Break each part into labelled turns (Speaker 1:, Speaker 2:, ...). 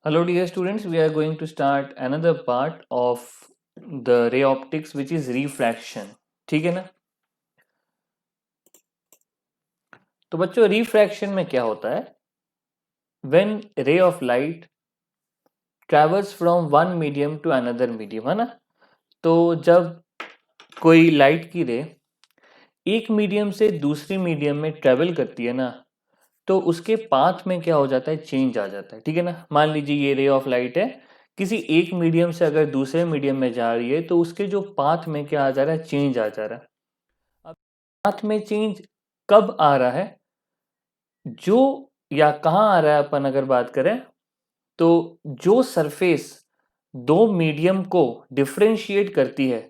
Speaker 1: Hello dear students, we are going to start another part of the ray optics which is refraction. ठीक है ना? तो बच्चों refraction में क्या होता है? When ray of light travels from one medium to another medium, है ना? तो जब कोई लाइट की रे एक मीडियम से दूसरी मीडियम में ट्रेवल करती है ना, तो उसके पाथ में क्या हो जाता है, चेंज आ जाता है। ठीक है ना? मान लीजिए ये रे ऑफ लाइट है, किसी एक मीडियम से अगर दूसरे मीडियम में जा रही है तो उसके जो पाथ में क्या आ जा रहा है, चेंज आ जा रहा है। अब पाथ में चेंज कब आ रहा है, जो या कहाँ आ रहा है, अपन अगर बात करें तो जो सरफेस दो मीडियम को डिफरेंशिएट करती है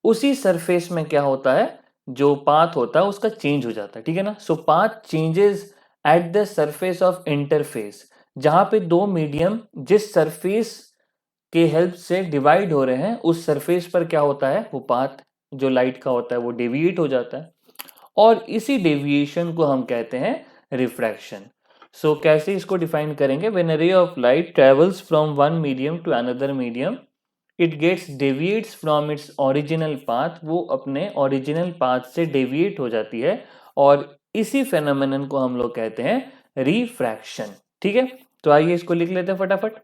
Speaker 1: उसी सरफेस में क्या होता है, जो पाथ होता है उसका चेंज हो जाता है। ठीक है ना? So path changes at the surface of interface, जहां पे दो मीडियम जिस सरफेस के हेल्प से डिवाइड हो रहे हैं उस सरफेस पर क्या होता है, वो पाथ जो लाइट का होता है वो डेविएट हो जाता है, और इसी डेविएशन को हम कहते हैं रिफ्रैक्शन। सो कैसे इसको डिफाइन करेंगे? When a ray of light travels from one medium to another medium, it gets deviates from its original path, वो अपने ओरिजिनल पाथ से डेविएट हो जाती है, और इसी फेनोमेनन को हम लोग कहते हैं रिफ्रैक्शन। ठीक है, तो आइए इसको लिख लेते हैं फटाफट।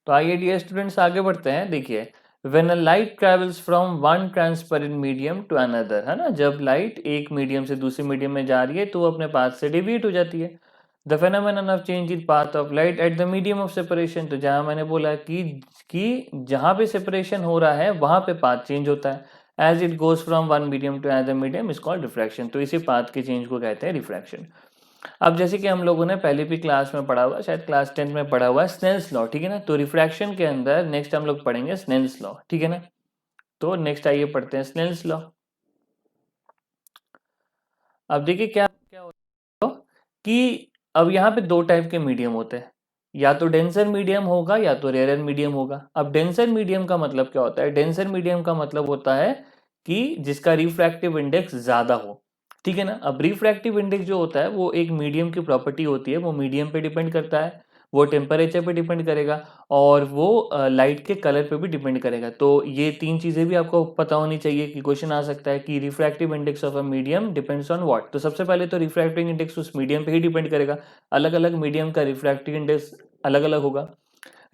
Speaker 1: तो आइए डियर स्टूडेंट्स आगे बढ़ते हैं। देखिए, when a light travels from one transparent medium to another, है ना, जब लाइट एक मीडियम से दूसरे मीडियम में जा रही है तो वो अपने पाथ से डेविएट हो जाती है। The phenomenon of change in path of light at the medium of separation, तो जहां मैंने बोला कि जहां पे सेपरेशन हो रहा है वहां पे पाथ चेंज होता है। As it goes from one medium to another medium is called refraction, तो इसी पाथ के चेंज को कहते हैं रिफ्रैक्शन। अब जैसे कि हम लोगों ने पहले भी क्लास में पढ़ा हुआ, शायद क्लास 10 में पढ़ा हुआ है, स्नेल्स लॉ। ठीक है ना? तो रिफ्रैक्शन के अंदर नेक्स्ट हम लोग पढ़ेंगे स्नेल्स लॉ। ठीक है ना? तो नेक्स्ट आइए पढ़ते हैं स्नेल्स लॉ। अब देखिए क्या क्या होता है कि अब यहाँ पे दो टाइप के मीडियम होते हैं, या तो डेंसर मीडियम होगा या तो रेयर मीडियम होगा। अब डेंसर मीडियम का मतलब क्या होता है? डेंसर मीडियम का मतलब होता है कि जिसका रिफ्रैक्टिव इंडेक्स ज्यादा हो। ठीक है ना? अब रिफ्रैक्टिव इंडेक्स जो होता है वो एक मीडियम की प्रॉपर्टी होती है, वो मीडियम पे डिपेंड करता है, वो टेम्परेचर पे डिपेंड करेगा, और वो लाइट के कलर पे भी डिपेंड करेगा। तो ये तीन चीजें भी आपको पता होनी चाहिए कि क्वेश्चन आ सकता है कि refractive index of a medium depends on what. तो सबसे पहले तो रिफ्रैक्टिव इंडेक्स उस मीडियम पे ही डिपेंड करेगा। अलग अलग मीडियम का रिफ्रैक्टिव इंडेक्स अलग अलग होगा।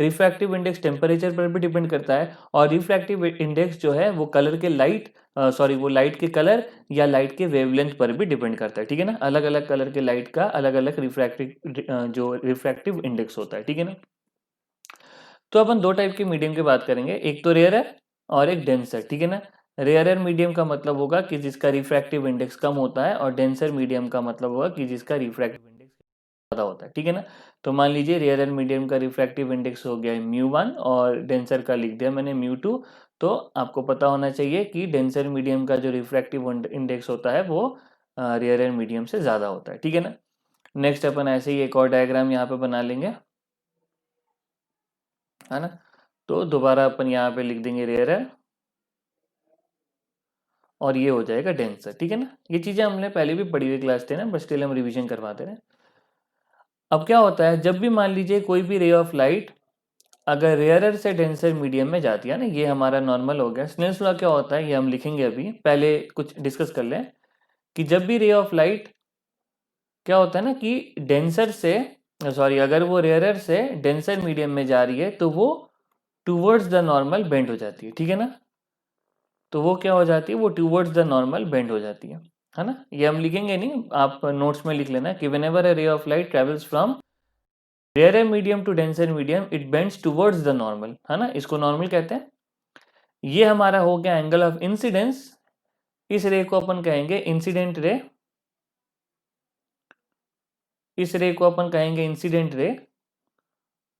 Speaker 1: रिफ्रैक्टिव इंडेक्स टेम्परेचर पर भी डिपेंड करता है, और रिफ्रैक्टिव इंडेक्स जो है वो कलर के वो लाइट के कलर या लाइट के वेवलेंथ पर भी डिपेंड करता है। ठीक है ना? अलग अलग कलर के लाइट का अलग अलग रिफ्रैक्टिव जो रिफ्रैक्टिव इंडेक्स होता है। ठीक है ना? तो अपन दो टाइप के मीडियम की बात करेंगे, एक तो रेयर है और एक डेंसर। ठीक है ना? रेयर मीडियम का मतलब होगा कि जिसका रिफ्रैक्टिव इंडेक्स कम होता है, और डेंसर मीडियम का मतलब होगा कि जिसका रिफ्रैक्टिव इंडेक्स ज़्यादा होता है। ठीक है ना? तो मान लीजिए रेयर मीडियम का रिफ्रैक्टिव इंडेक्स हो गया μ1 और डेंसर का लिख दिया मैंने μ2। तो आपको पता होना चाहिए कि डेंसर मीडियम का जो रिफ्रैक्टिव इंडेक्स होता है वो रेयर मीडियम से ज़्यादा होता है। ठीक है ना? नेक्स्ट अपन ऐसे ही एक और डायग्राम यहाँ पे बना लेंगे, है ना? तो दोबारा अपन यहाँ पे लिख देंगे रेयर, और ये हो जाएगा डेंसर। ठीक है ना? ये चीजें हमने पहले भी पढ़ी हुई क्लास 10 है, बट स्टिल हम रिवीजन करवाते रहे। अब क्या होता है, जब भी मान लीजिए कोई भी रे ऑफ लाइट अगर रेयरर से डेंसर मीडियम में जाती है ना, ये हमारा नॉर्मल हो गया। स्नेल्स लॉ क्या होता है ये हम लिखेंगे अभी, पहले कुछ डिस्कस कर लें कि जब भी रे ऑफ लाइट क्या होता है ना कि डेंसर से अगर वो रेयरर से डेंसर मीडियम में जा रही है तो वो टूवर्ड्स द नॉर्मल बेंड हो जाती है। ठीक है ना? तो वो क्या हो जाती है, वो टूवर्ड्स द नॉर्मल बेंड हो जाती है ना? ये हम लिखेंगे नहीं, आप नोट्स में लिख लेना कि whenever a ray of light travels from rare medium to denser medium it bends towards the normal, है ना? इसको नॉर्मल कहते हैं। ये हमारा हो गया एंगल ऑफ इंसिडेंस। इस रे को अपन कहेंगे इंसिडेंट रे, इस रे को अपन कहेंगे इंसिडेंट रे,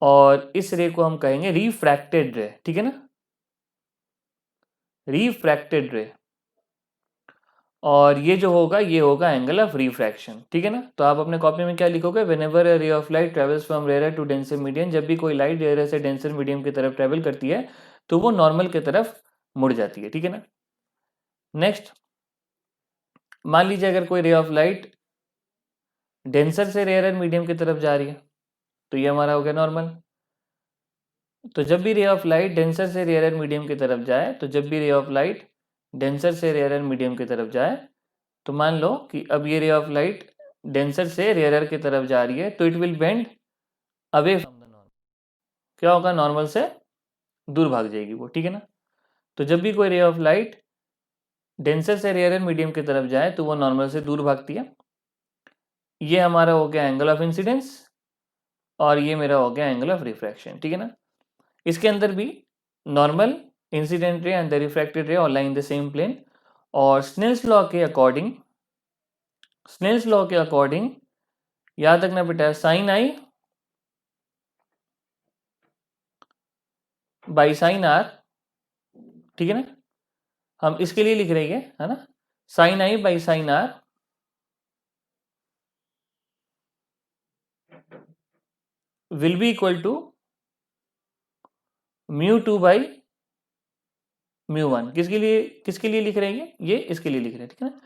Speaker 1: और इस रे को हम कहेंगे रिफ्रैक्टेड रे। ठीक है ना? रिफ्रैक्टेड रे, और ये जो होगा ये होगा एंगल ऑफ रिफ्रैक्शन। ठीक है ना? तो आप अपने कॉपी में क्या लिखोगे, whenever a ray of light travels from rare to denser medium, जब भी कोई लाइट रेयर से डेंसर मीडियम की तरफ ट्रेवल करती है तो वो नॉर्मल की तरफ मुड़ जाती है। ठीक है ना? नेक्स्ट, मान लीजिए अगर कोई रे ऑफ लाइट डेंसर से रेयर मीडियम की तरफ जा रही है, तो ये हमारा हो गया नॉर्मल। तो जब भी रे ऑफ लाइट डेंसर से रेयर मीडियम की तरफ जाए, तो जब भी रे ऑफ लाइट डेंसर से रेयर मीडियम की तरफ जाए, तो मान लो कि अब ये रे ऑफ लाइट डेंसर से रेयर की तरफ जा रही है, तो it will bend away from the normal. क्या होगा, नॉर्मल से दूर भाग जाएगी वो, ठीक है ना। तो जब भी कोई रे ऑफ लाइट डेंसर से रेयर मीडियम की तरफ जाए तो वो नॉर्मल से दूर भागती है। ये हमारा हो गया एंगल ऑफ इंसिडेंस और ये मेरा हो गया एंगल ऑफ रिफ्रैक्शन, ठीक है ना। इसके अंदर भी normal, incident ray and the refracted ray all lie in the same plane. और स्नेल्स लॉ के अकॉर्डिंग याद रखना बेटा, sine i by sine r, ठीक है ना। हम इसके लिए लिख रहे हैं, है ना, sine i by sine r will be equal to mu two by mu one. किसके लिए लिख रहे हैं, ये इसके लिए लिख रहे हैं, ठीक है ना।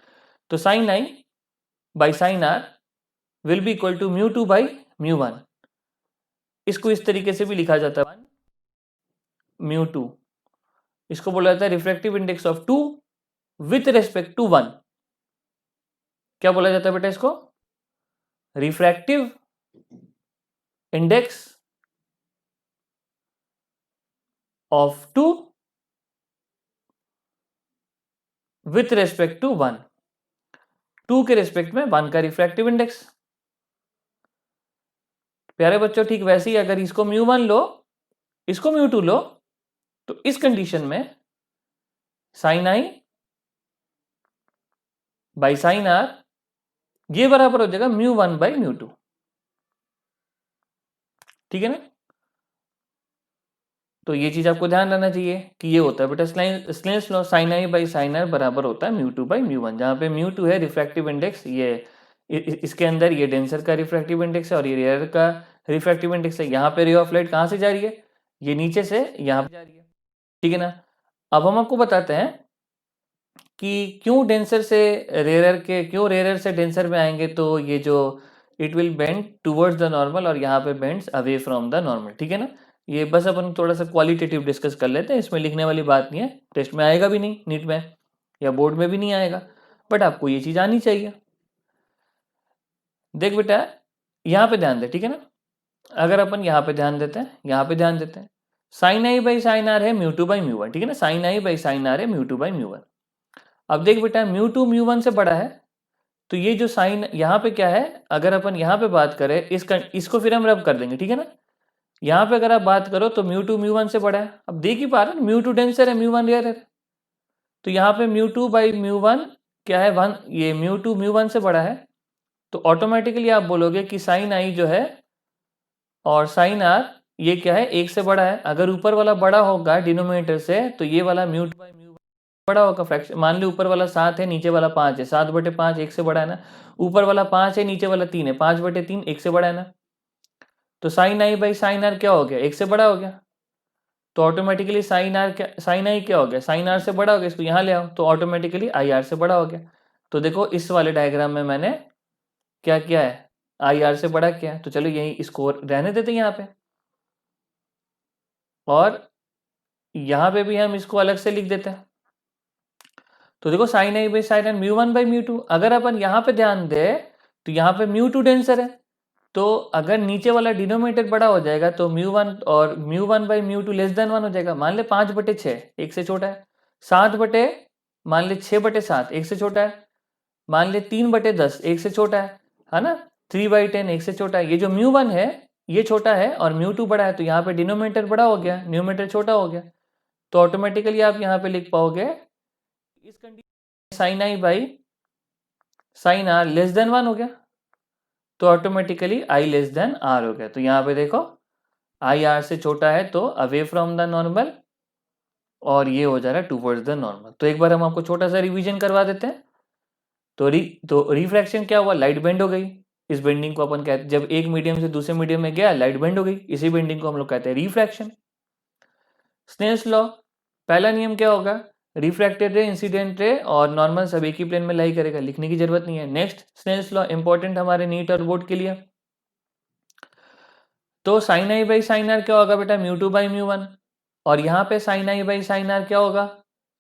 Speaker 1: तो sine i by sine r will be equal to mu two by mu one. इसको इस तरीके से भी लिखा जाता है, म्यू टू, इसको बोला जाता है refractive index of two with respect to one. क्या बोला जाता है बेटा इसको, refractive index of two with respect to one. Two के रेस्पेक्ट में वन का रिफ्रैक्टिव इंडेक्स। प्यारे बच्चों, ठीक वैसे ही अगर इसको म्यू वन लो, इसको म्यू टू लो, तो इस कंडीशन में sine i by sine r ये बराबर हो जाएगा mu one by mu two, ठीक है ना। तो ये चीज आपको ध्यान रखना चाहिए कि ये होता है बेटा Snell's law, sine i by sine r बराबर होता है mu two by mu one, जहां पे म्यू टू है रिफ्रैक्टिव इंडेक्स, ये इसके अंदर ये डेंसर का रिफ्रैक्टिव इंडेक्स है और ये रेयर का रिफ्रैक्टिव इंडेक्स है। यहाँ पे रे ऑफ लाइट कहाँ से जा रही है, ये नीचे से यहाँ पे जा रही है, ठीक है ना। अब हम आपको बताते हैं कि क्यों डेंसर से रेयर के, क्यों रेयर से डेंसर में आएंगे तो ये जो it will bend towards the normal और यहाँ पे bends away from the normal, ठीक है ना। ये बस अपन थोड़ा सा क्वालिटेटिव डिस्कस कर लेते हैं, इसमें लिखने वाली बात नहीं है, टेस्ट में आएगा भी नहीं, नीट में या बोर्ड में भी नहीं आएगा, बट आपको ये चीज आनी चाहिए। देख बेटा, यहाँ पे ध्यान दे, ठीक है ना। अगर अपन यहाँ पे ध्यान देते हैं, यहाँ पे ध्यान देते हैं, sine i by sine r है mu two by mu one, ठीक है ना। Sine i by sine r है mu two by mu one. अब देख बेटा, म्यू टू म्यू वन से बड़ा है, तो ये जो साइन यहाँ पे क्या है, अगर अपन यहाँ पे बात करें इसको फिर हम रब कर देंगे, ठीक है ना। यहाँ पे अगर आप बात करो तो म्यू टू म्यू वन से बड़ा है। अब देख ही पा रहे हैं, म्यू टू डेंसर है, म्यू वन रेयर है, तो यहाँ पे mu two by mu one क्या है, वन, ये म्यू टू म्यू वन से बड़ा है, तो ऑटोमेटिकली आप बोलोगे कि साइन आई जो है और साइन आर ये क्या है, एक से बड़ा है। अगर ऊपर वाला बड़ा होगा डिनोमिनेटर से, तो ये वाला mu two by mu one बड़ा होगा फ्रैक्शन। मान लो ऊपर वाला 7 है, नीचे वाला 5 है, 7/5 एक से बड़ा है ना। ऊपर वाला 5 है, नीचे वाला 3 है, 5/3 एक से बड़ा है ना। तो sine i by sine r क्या हो गया, एक से बड़ा हो गया, तो ऑटोमेटिकली साइन आर क्या, साइन आई क्या हो गया, साइन आर से बड़ा हो गया, इसको यहाँ ले आओ तो ऑटोमेटिकली आई आर से बड़ा हो गया। तो देखो इस वाले डायग्राम में मैंने क्या किया है, आई आर से बड़ा किया है, तो चलो यही इसको रहने देते हैं यहाँ पे, और यहाँ पे भी हम इसको अलग से लिख देते हैं। तो देखो sine i by sine r mu one by mu two, अगर अपन यहाँ पे ध्यान दे तो यहाँ पे म्यू टू डेंसर है, तो अगर नीचे वाला डिनोमिनेटर बड़ा हो जाएगा तो म्यू वन और mu one by mu to less than one हो जाएगा। मान ले 5/6 एक से छोटा है, 7 मान ले 6/7 एक से छोटा है, मान ले 3/10 एक से छोटा है ना, 3/10 एक से छोटा है। ये जो म्यू वन है ये छोटा है और म्यू टू बड़ा है, तो यहाँ पे डिनोमिनेटर बड़ा हो गया, न्यूमिनेटर छोटा हो गया, तो ऑटोमेटिकली आप यहाँ पे लिख पाओगे इस condition sine i by sine r less than one हो गया, तो automatically i less than r हो गया। तो यहाँ पे देखो आई आर से छोटा है तो अवे फ्रॉम द नॉर्मल, और ये हो जा रहा है टूवर्ड्स द नॉर्मल। तो एक बार हम आपको छोटा सा रिवीजन करवा देते हैं। तो रिफ्रैक्शन क्या हुआ, लाइट बेंड हो गई। इस बेंडिंग को अपन कहते हैं, जब एक मीडियम से दूसरे मीडियम में गया लाइट बेंड हो गई, इसी बेंडिंग को हम लोग कहते हैं रिफ्रैक्शन। स्नेल्स लॉ, पहला नियम क्या होगा, रिफ्रैक्टेड रे, इंसिडेंट रे और नॉर्मल सब एक ही प्लेन में लाई करेगा, लिखने की जरूरत नहीं है। नेक्स्ट स्नेल्स लॉ इंपॉर्टेंट हमारे नीट और बोर्ड के लिए, तो sine i by sine r क्या होगा बेटा, mu two by mu one. और यहाँ पे sine i by sine r क्या होगा,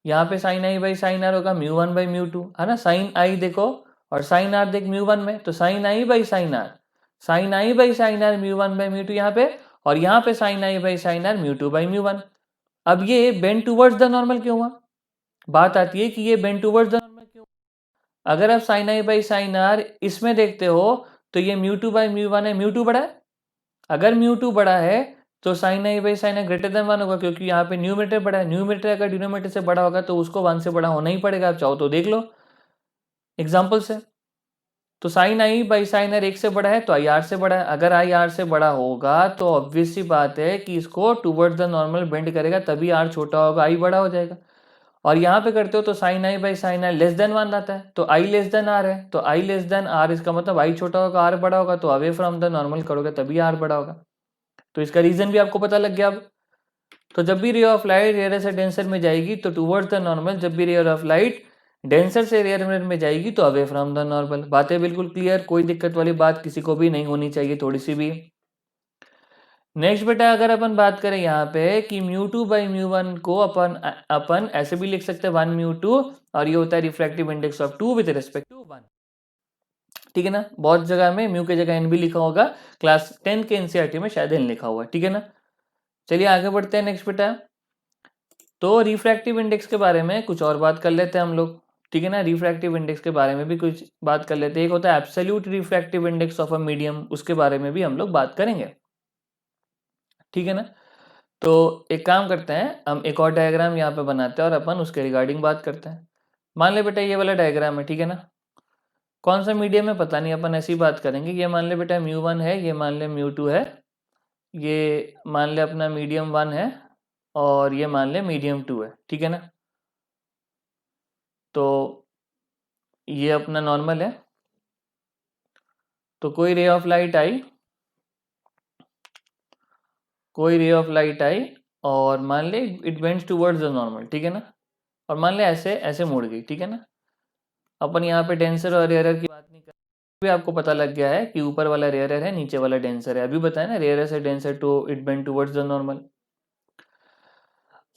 Speaker 1: यहाँ पे sine i by sine r होगा mu one by mu two, है ना। साइन आई देखो और साइन आर देख म्यू वन में, तो sine i by sine r, sign i by sine r mu one by mu two यहाँ पे, और यहाँ पे sine i by sine r mu two by mu one. अब ये बेंड टूवर्ड्स द नॉर्मल क्यों हुआ, बात आती है कि ये बेंड टूवर्ड्स द नॉर्मल क्यों। अगर आप sine i by sine r इसमें देखते हो तो ये mu two by mu one है, म्यू टू बड़ा है। अगर म्यू टू बड़ा है तो sine i by sine i greater than one होगा, क्योंकि यहाँ पे न्यूमरेटर बड़ा है। न्यूमरेटर अगर डिनोमिनेटर से बड़ा होगा तो उसको वन से बड़ा होना ही पड़ेगा, आप चाहो तो देख लो एग्जाम्पल से। तो sine i by sine r एक से बड़ा है तो आई आर से बड़ा है। अगर आई आर से बड़ा होगा तो ऑब्वियस सी बात है कि इसको टूवर्ड्स द नॉर्मल बेंड करेगा, तभी आर छोटा होगा, आई बड़ा हो जाएगा। और यहाँ पे करते हो तो sine i by sine r less than one आता है, तो आई लेस देन आर है, तो आई लेस देन आर इसका मतलब आई छोटा होगा आर बड़ा होगा, तो अवे फ्रॉम द नॉर्मल करोगे तभी आर बड़ा होगा। तो इसका रीजन भी आपको पता लग गया अब। तो जब भी रे ऑफ लाइट रेयर से डेंसर में जाएगी तो टूवर्ड्स द नॉर्मल, जब भी रेयर ऑफ लाइट डेंसर से रेयर में जाएगी तो अवे फ्रॉम द नॉर्मल। बातें बिल्कुल क्लियर, कोई दिक्कत वाली बात किसी को भी नहीं होनी चाहिए थोड़ी सी भी। नेक्स्ट बेटा अगर अपन बात करें यहाँ पे कि mu two by mu one को अपन ऐसे भी लिख सकते हैं वन म्यू टू, और ये होता है refractive index of two with respect to one, ठीक है ना। बहुत जगह में म्यू की जगह एन भी लिखा होगा, क्लास 10 के एनसीईआरटी में शायद एन लिखा हुआ है, ठीक है ना। चलिए आगे बढ़ते हैं नेक्स्ट बेटा। तो रिफ्रैक्टिव इंडेक्स के बारे में कुछ और बात कर लेते हैं हम लोग, ठीक है ना। रिफ्रैक्टिव इंडेक्स के बारे में भी कुछ बात कर लेते हैं। एक होता है absolute refractive index of a medium, उसके बारे में भी हम लोग बात करेंगे, ठीक है ना। तो एक काम करते हैं, हम एक और डायग्राम यहाँ पे बनाते हैं और अपन उसके रिगार्डिंग बात करते हैं। मान ले बेटा ये वाला डायग्राम है, ठीक है ना। कौन सा मीडियम है पता नहीं, अपन ऐसी बात करेंगे। ये मान ले बेटा म्यू वन है, ये मान ले म्यू टू है, ये मान ले अपना मीडियम वन है, और ये मान ले मीडियम टू है, ठीक है ना। तो ये अपना नॉर्मल है। तो कोई रे ऑफ लाइट आई, कोई रे ऑफ लाइट आई और मान ले it vents towards the normal, ठीक है ना। और मान ले ऐसे ऐसे मुड़ गई, ठीक है ना। अपन यहाँ पे डेंसर और रेयरर की बात नहीं कर, भी आपको पता लग गया है कि ऊपर वाला रेयरर है, नीचे वाला डेंसर है। अभी बताया ना, रेयरर से denser two it bend towards the normal.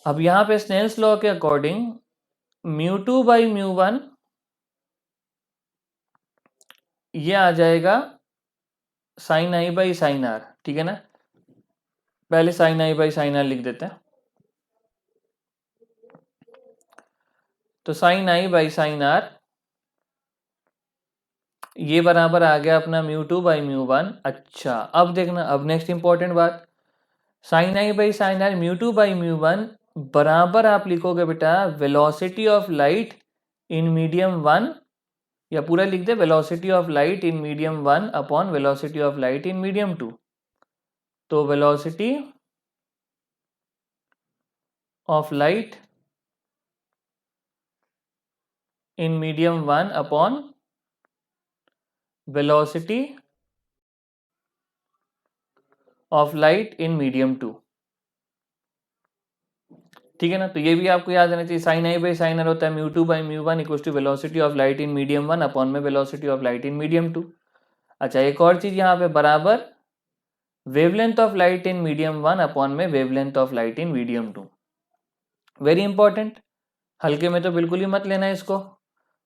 Speaker 1: अब यहाँ पे स्नेल्स लॉ के according mu two by mu one ये आ जाएगा sine i by sine r, ठीक है ना। पहले sine i by sine r लिख देते हैं। तो sine i by sine r ये बराबर आ गया अपना mu two by mu one. अच्छा अब देखना, अब नेक्स्ट इंपॉर्टेंट बात, sine i by sine r mu two by mu one बराबर आप लिखोगे बेटा velocity of light in medium one, या पूरा लिख दे velocity of light in medium one upon velocity of light in medium two. तो velocity of light in medium one upon velocity of light in medium two, ठीक है ना। तो ये भी आपको याद रहना चाहिए, sine i by sine r होता है mu two by mu one equal to velocity of light in medium one upon में velocity of light in medium two. अच्छा एक और चीज यहाँ पे बराबर wavelength of light in medium one upon में wavelength of light in medium two. Very important, हल्के में तो बिल्कुल ही मत लेना इसको।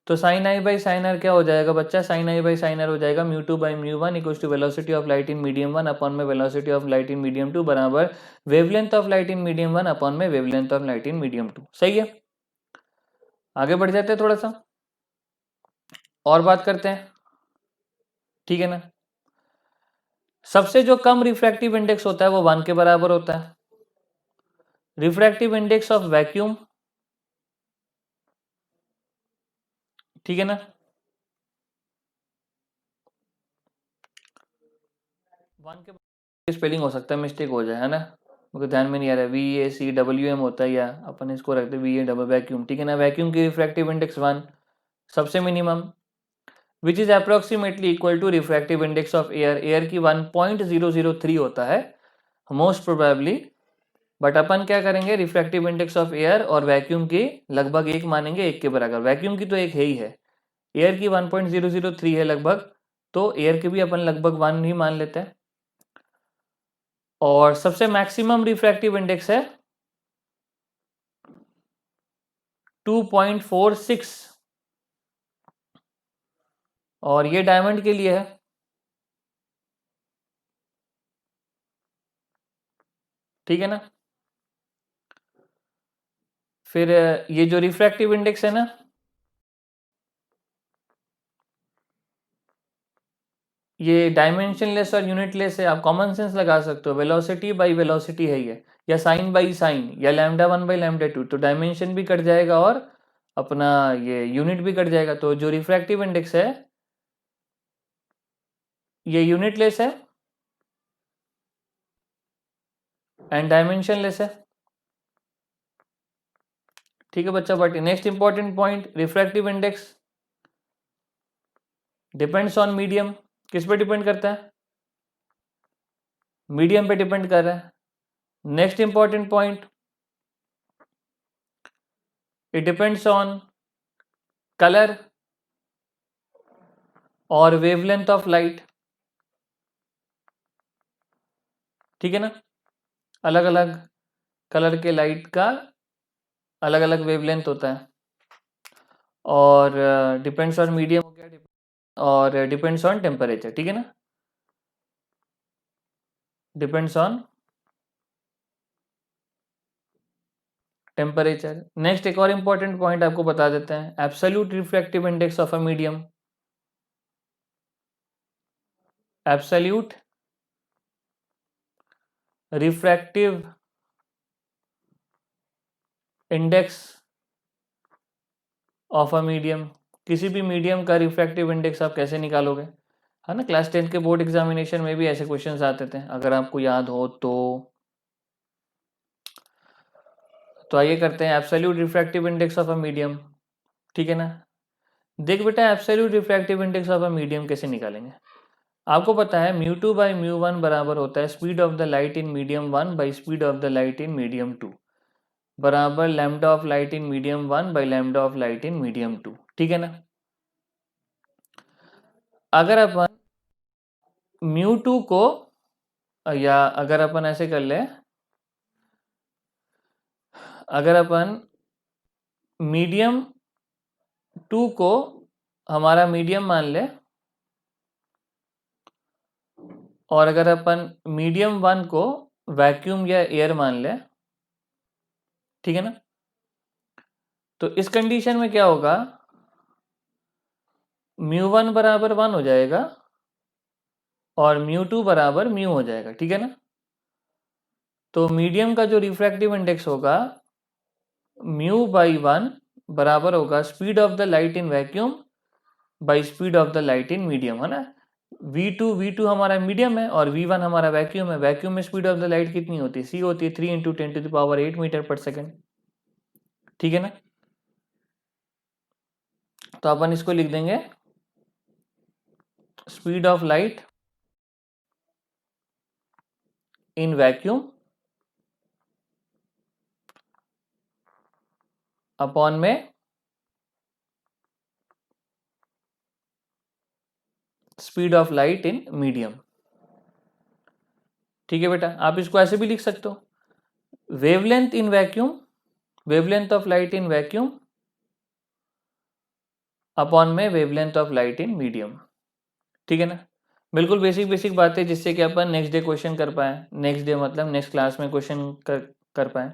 Speaker 1: तो sine i by sine r क्या हो जाएगा बच्चा, sine i by sine r हो जाएगा mu two by mu one equal to velocity of light in medium one upon में velocity of light in medium two बराबर wavelength of light in medium one upon में wavelength of light in medium two. सही है, आगे बढ़ जाते हैं थोड़ा सा और बात करते हैं, ठीक है ना। सबसे जो कम रिफ्रैक्टिव इंडेक्स होता है वो वन के बराबर होता है। रिफ्रैक्टिव इंडेक्स ऑफ वैक्यूम, ठीक है ना। वन के स्पेलिंग हो सकता है मिस्टेक हो जाए, है ना, मुझे ध्यान में नहीं आ रहा है। VACWM होता है, या अपन इसको रखते हैं VA डबल वैक्यूम, ठीक है ना। वैक्यूम की रिफ्रैक्टिव इंडेक्स वन सबसे minimum, which is approximately equal to refractive index of air. Air की 1.003 होता है मोस्ट प्रोबेबली, बट अपन क्या करेंगे रिफ्रैक्टिव इंडेक्स ऑफ एयर और वैक्यूम की लगभग एक मानेंगे, एक के बराबर। वैक्यूम की तो एक है ही है, एयर की 1.003 है लगभग, तो एयर की भी अपन लगभग वन ही मान लेते हैं। और सबसे मैक्सिमम रिफ्रैक्टिव इंडेक्स है 2.46 और ये डायमंड के लिए है। ठीक है ना। फिर ये जो रिफ्रैक्टिव इंडेक्स है ना, ये डायमेंशनलेस और यूनिटलेस है। आप कॉमन सेंस लगा सकते हो, वेलोसिटी बाई वेलोसिटी है ये, या साइन बाई साइन, या लैम्डा 1 बाई लैम्डा 2, तो डायमेंशन भी कट जाएगा और अपना ये यूनिट भी कट जाएगा। तो जो रिफ्रैक्टिव इंडेक्स है ये यूनिटलेस है एंड डायमेंशनलेस है। ठीक है बच्चा। But next important point, refractive index depends on medium. किस पे डिपेंड करता है? मीडियम पे डिपेंड कर रहा है। Next important point, it depends on colour और वेवलेंथ ऑफ लाइट। ठीक है ना। अलग अलग कलर के लाइट का अलग अलग वेवलेंथ होता है। और डिपेंड्स ऑन मीडियम हो गया, और डिपेंड्स ऑन टेम्परेचर। ठीक है ना, डिपेंड्स ऑन टेम्परेचर। नेक्स्ट एक और इंपॉर्टेंट पॉइंट आपको बता देते हैं, absolute refractive index of a medium. Absolute refractive index of a medium. किसी भी मीडियम का रिफ्रैक्टिव इंडेक्स आप कैसे निकालोगे? है ना, क्लास 10 के बोर्ड एग्जामिनेशन में भी ऐसे क्वेश्चंस आते थे, अगर आपको याद हो तो। आइए करते हैं absolute refractive index of a medium. ठीक है ना। देख बेटा, absolute refractive index of a medium कैसे निकालेंगे? आपको पता है μ2 बाई μ1 बराबर होता है speed of the light in medium 1 by speed of the light in medium 2 बराबर lambda of light in medium 1 by lambda of light in medium 2। ठीक है ना। अगर अपन μ2 को, या अगर अपन ऐसे कर ले, अगर अपन मीडियम 2 को हमारा मीडियम मान ले, और अगर अपन मीडियम 1 को वैक्यूम या एयर मान ले, ठीक है ना, तो इस कंडीशन में क्या होगा, μ1 बराबर 1 हो जाएगा और μ2 बराबर μ हो जाएगा। ठीक है ना। तो मीडियम का जो रिफ्रैक्टिव इंडेक्स होगा μ बाई 1 बराबर होगा speed of the light in vacuum by speed of the light in medium, है ना। V2 हमारा मीडियम है और V1 हमारा वैक्यूम है। वैक्यूम में स्पीड ऑफ द लाइट कितनी होती है? C होती है 3 × 10⁸ मीटर पर सेकेंड। ठीक है ना। तो अपन इसको लिख देंगे speed of light in vacuum upon में speed of light in medium. ठीक है बेटा, आप इसको ऐसे भी लिख सकते हो, wavelength in vacuum, wavelength of light in vacuum upon में wavelength of light in medium. ठीक है ना। बिल्कुल बेसिक बेसिक बातें, जिससे कि अपन नेक्स्ट डे क्वेश्चन कर पाए। नेक्स्ट डे मतलब नेक्स्ट क्लास में क्वेश्चन कर पाए।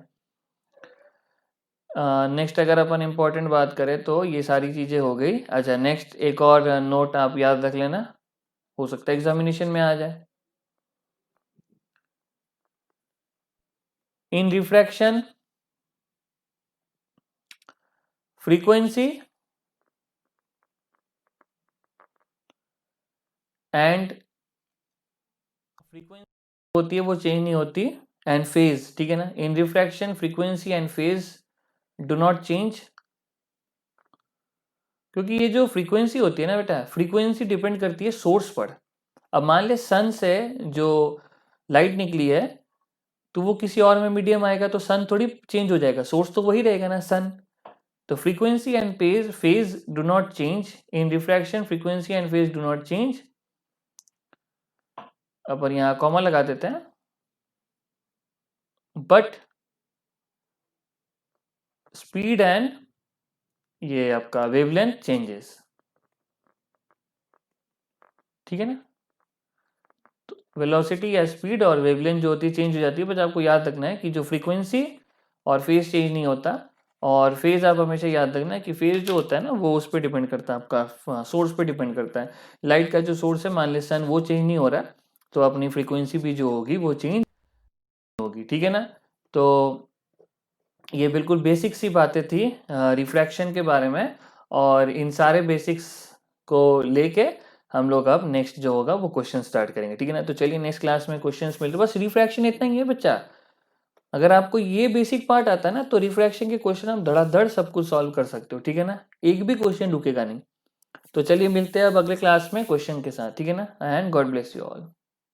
Speaker 1: नेक्स्ट अगर अपन इम्पोर्टेंट बात करें तो ये सारी चीज़ें हो गई। अच्छा, नेक्स्ट एक और नोट आप याद रख लेना, हो सकता है एग्जामिनेशन में आ जाए। इन रिफ्रैक्शन फ्रीक्वेंसी एंड फ्रीक्वेंसी होती है वो चेंज नहीं होती, एंड फेज। ठीक है ना। In refraction frequency and phase do not change, क्योंकि ये जो फ्रीक्वेंसी होती है ना बेटा, फ्रीक्वेंसी डिपेंड करती है सोर्स पर। अब मान ले सन से जो लाइट निकली है तो वो किसी और में मीडियम आएगा तो सन थोड़ी चेंज हो जाएगा, सोर्स तो वही रहेगा ना, सन। तो frequency and phase do not change in refraction, frequency and phase do not change. अपन यहाँ कॉमा लगा देते हैं। बट स्पीड एंड ये आपका वेवलेंथ चेंजेस, ठीक है ना। तो वेलोसिटी या स्पीड और वेवलेंथ जो होती है चेंज हो जाती है, बट आपको याद रखना है कि जो फ्रीक्वेंसी और फेज चेंज नहीं होता। और फेज आप हमेशा याद रखना है कि फेज जो होता है ना वो उस पर डिपेंड करता है, आपका सोर्स पे डिपेंड करता है। लाइट का जो सोर्स है, मान ली सन, वो चेंज नहीं हो रहा, तो अपनी फ्रीक्वेंसी भी जो होगी वो चेंज होगी, ठीक है ना। तो ये बिल्कुल बेसिक सी बातें थी रिफ्रैक्शन के बारे में, और इन सारे बेसिक्स को लेके हम लोग अब नेक्स्ट जो होगा वो क्वेश्चन स्टार्ट करेंगे, ठीक है ना। तो चलिए नेक्स्ट क्लास में क्वेश्चंस मिलते हैं। बस रिफ्रैक्शन इतना ही है बच्चा। अगर आपको ये बेसिक पार्ट आता है ना, तो रिफ्रैक्शन के क्वेश्चन आप धड़ाधड़ सब कुछ सॉल्व कर सकते हो, ठीक है ना। एक भी क्वेश्चन रुकेगा नहीं। तो चलिए मिलते हैं अब अगले क्लास में क्वेश्चन के साथ, ठीक है ना। And God bless you all.